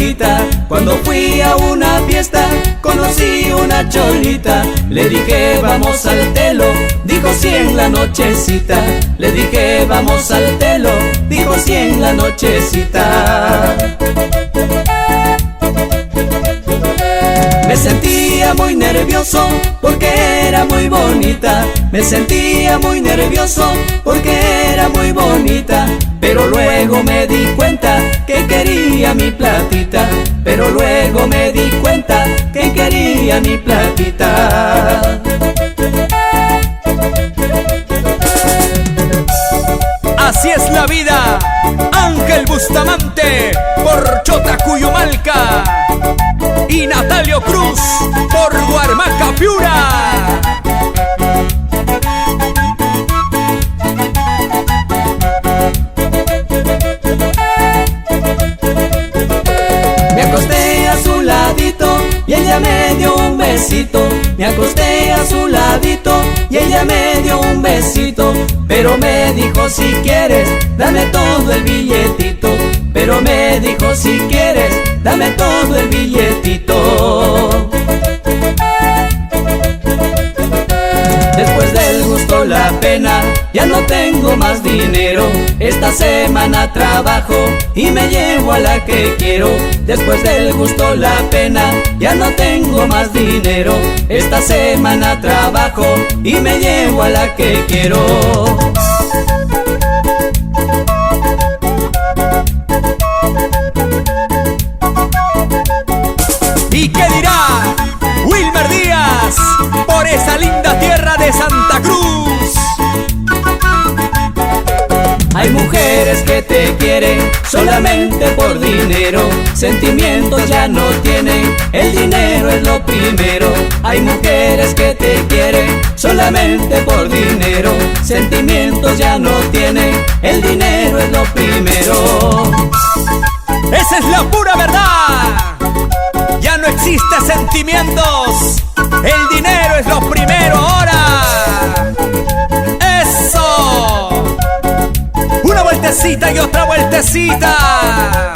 cholita. Cuando fui a una fiesta conocí una cholita. Le dije vamos al telo, dijo sí en la nochecita. Le dije vamos al telo, dijo sí en la nochecita. Me sentía muy nervioso porque era muy bonita. Me sentía muy nervioso porque era muy bonita. Pero luego me di cuenta que quería mi platita. Pero luego me di cuenta que quería mi platita. Así es la vida, Ángel Bustamante por Chota Cuyumalca y Natalio Cruz por Guarmaca Piura. Me acosté a su ladito y ella me dio un besito. Me acosté a su ladito y ella me dio un besito. Pero me dijo si quieres, dame todo el billetito. Pero me dijo si quieres, dame todo el billetito. Después del gusto la pena, ya no tengo más dinero. Esta semana trabajo y me llevo a la que quiero. Después del gusto la pena, ya no tengo más dinero. Esta semana trabajo y me llevo a la que quiero. ¿Y qué dirá Wilmer Díaz por esa linda tierra de Santa Cruz? Hay mujeres que te quieren solamente por dinero. Sentimientos ya no tienen, el dinero es lo primero. Hay mujeres que te quieren solamente por dinero. Sentimientos ya no tienen, el dinero es lo primero. Esa es la pura verdad. Ya no existe sentimientos, el dinero es lo primero ahora. ¡Eso! Una vueltecita y otra vueltecita.